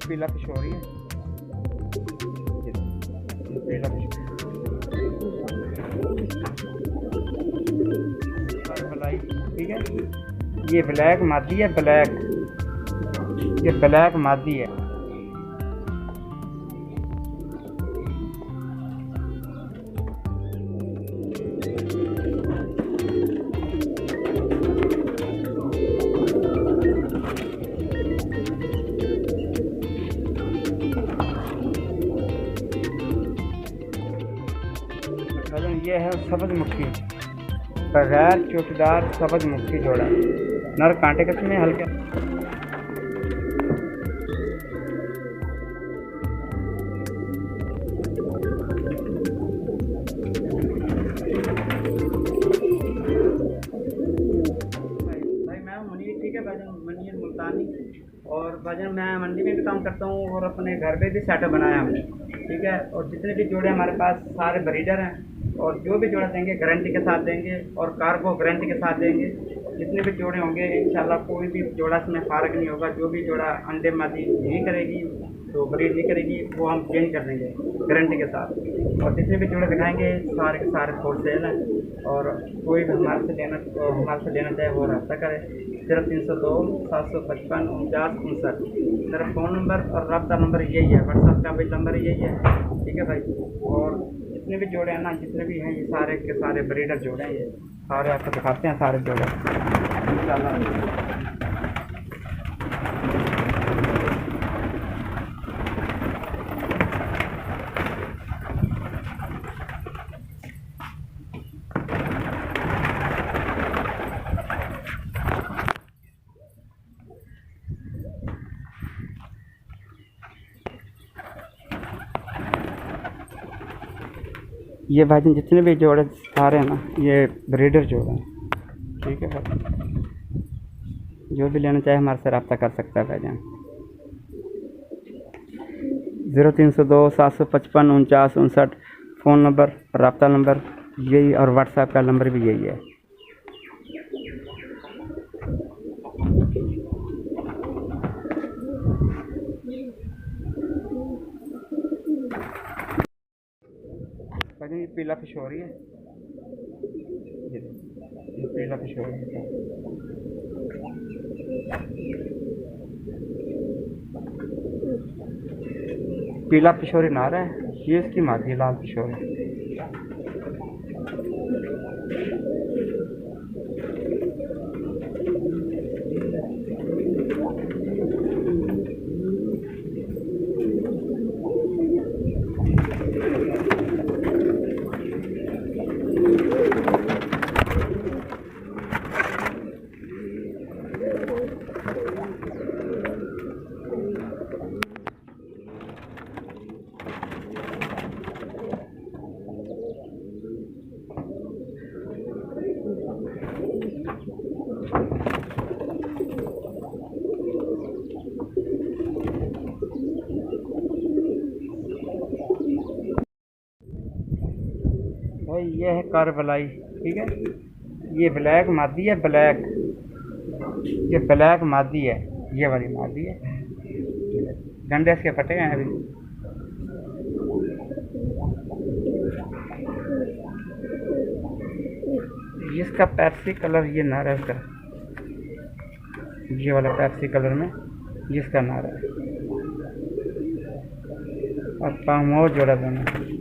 पीला फिश हो रही है, ये पीला फिश मलाई, ठीक है। ये ब्लैक मादी है, ब्लैक, ये ब्लैक मादी है। ये है सब्ज मुखी, बगैर चोटीदार सब्ज मुखी जोड़ा, नर कांटे किस्में हल्के। भाई मैं मुनीर, ठीक है भाईजान, मुनीर मुल्तानी। और भाईजान मैं मंडी में भी काम करता हूँ और अपने घर पे भी सेटअप बनाया हमने, ठीक है। और जितने भी जोड़े हमारे पास सारे ब्रीडर हैं, और जो भी जोड़ा देंगे गारंटी के साथ देंगे, और कार्गो गारंटी के साथ देंगे। जितने भी जोड़े होंगे इंशाल्लाह कोई भी जोड़ा इसमें फ़र्क नहीं होगा। जो भी जोड़ा अंडे मादी नहीं करेगी, तो ब्रीड नहीं करेगी, वो हम चेंज कर देंगे गारंटी के साथ। और जितने भी जोड़े दिखाएंगे सारे के सारे होल सेल हैं, और कोई भी हमारे से लेना चाहे वो रब्ता करे। 0302 755 49 मेरा फ़ोन नंबर और रब्ता नंबर यही है, व्हाट्सअप का भी नंबर यही है, ठीक है भाई। और जितने भी जोड़े हैं ना, जितने भी हैं ये सारे के सारे ब्रीडर जोड़े हैं, ये सारे आपको दिखाते हैं सारे जोड़े इंशाल्लाह। ये भाईजान जितने भी जोड़े सारे हैं ना, ये ब्रीडर जोड़े हैं, ठीक है भाई। जो भी लेना चाहे हमारे से रब्ता कर सकता है भाईजान। 0302 755 49 फ़ोन नंबर, रब्ता नंबर यही, और व्हाट्सएप का नंबर भी यही है। भाईजान ये पीला फिश हो रही है, ये पीला फिश हो रही है। पीला पिशोरी नार है, ये इसकी मादी लाल पिशोरी। भाई ये है कारबलाई, ठीक है। ये ब्लैक मादी है, ब्लैक, ये ब्लैक मादी है, ये वाली मादी है। गंडे इसके फटे हैं अभी। इसका पैप्सी कलर ये नारा है, इसका ये वाला पैप्सी कलर में जिसका नारा है, और पाँव और जोड़ा दोनों।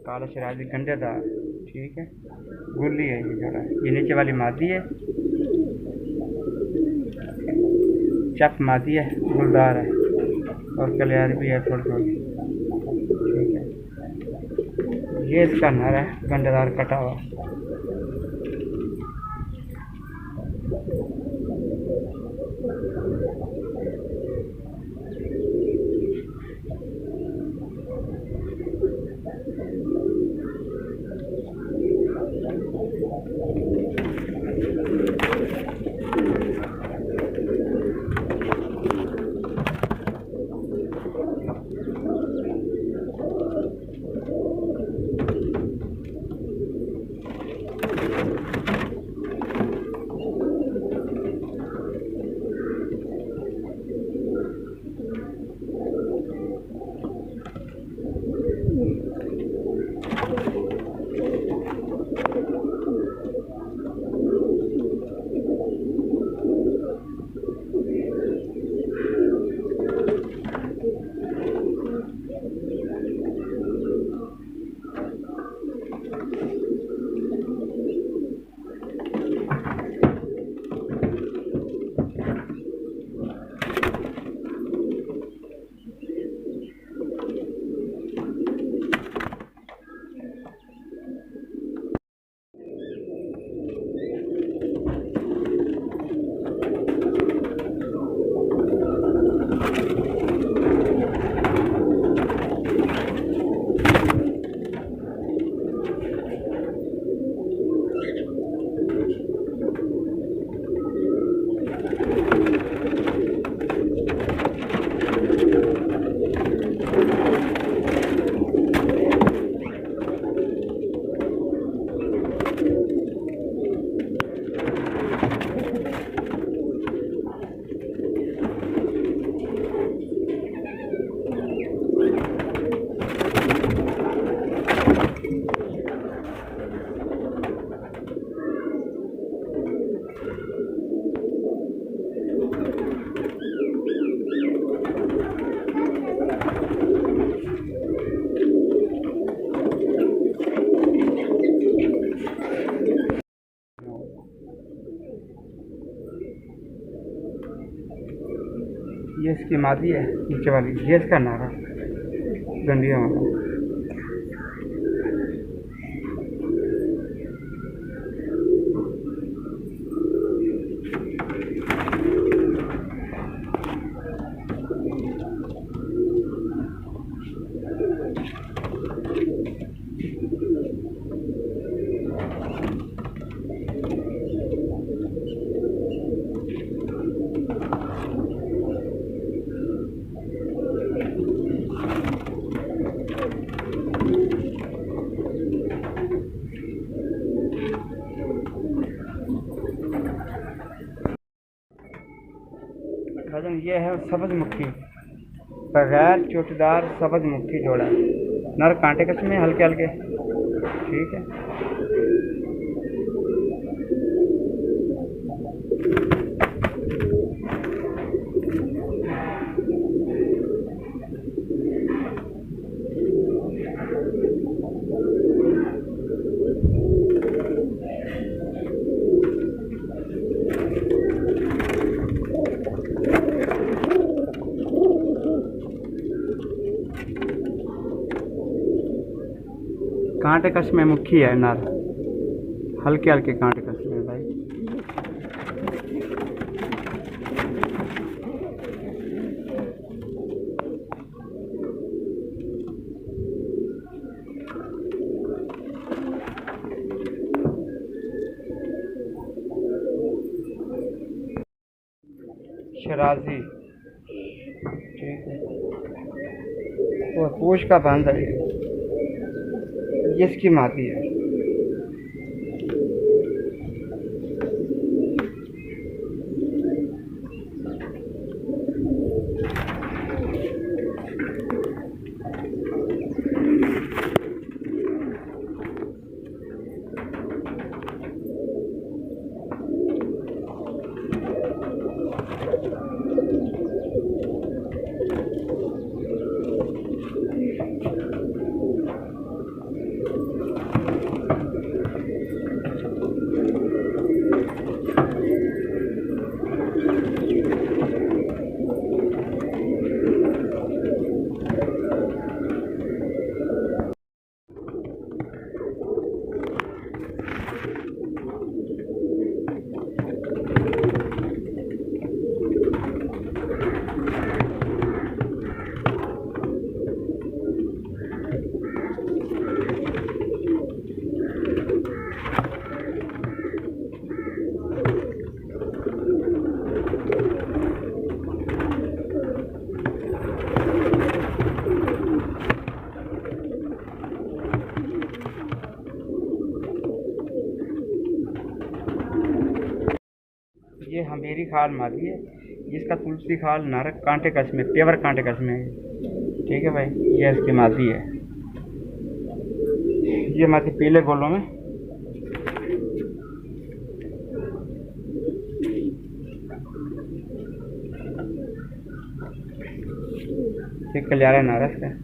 काला शराबी गंडेदार, ठीक है। गुल्ली है ये जोड़ा, ये नीचे वाली मादी है, चप मादी है, गुलदार है, और कलियार भी है थोड़ी थोड़ी, ठीक है। ये इसका नर है, गंडेदार कटा हुआ। ये इसकी मादी है नीचे वाली, ये इसका नारा गंडिया वाला। भाईजान ये है सब्ज मुखी, बगैर चोटीदार सब्ज मुखी जोड़ा है। नर कांटे कस में हल्के हल्के, ठीक है। कांटे कस में मुखी है नर, हल्के हल्के कांटे कस में भाई। शराजी, ठीक है। और पूछ का बांध है, ये इसकी मादी है। खाल मादी है, इसका तुलसी खाल नरक कांटे कस में, पेवर कांटे कस में है। ठीक है भाई, ये इसकी मादी है। ये मादी पीले गोलों में, ये कल्याण नारस है।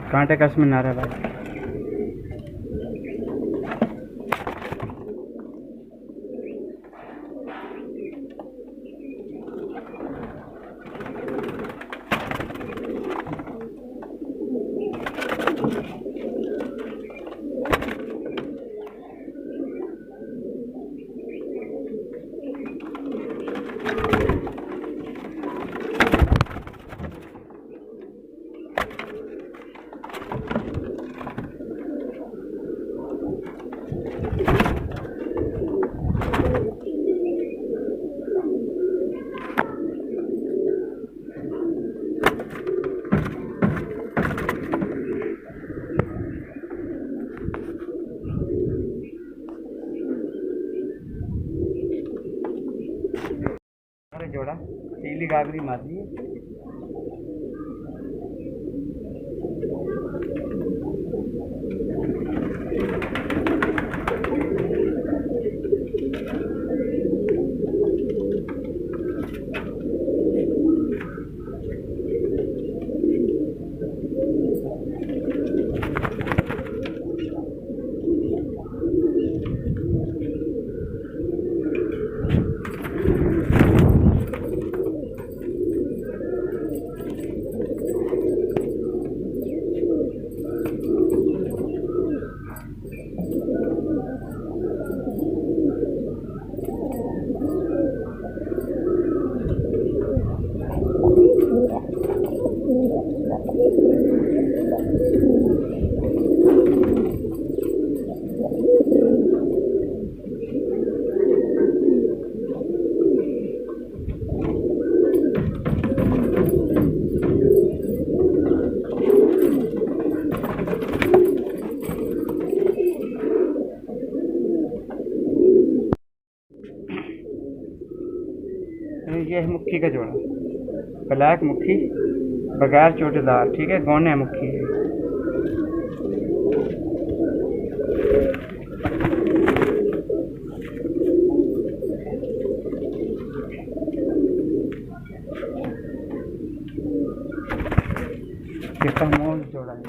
कांटे कस में नारा भाई। जोड़ा पीली गागरी मादी है। ये है मुक्खी का जोड़ा, ब्लैक मुक्खी बगैर चोटेदार। ठीक है, गौने मुक्खी है। कितना मोल जोड़ा है।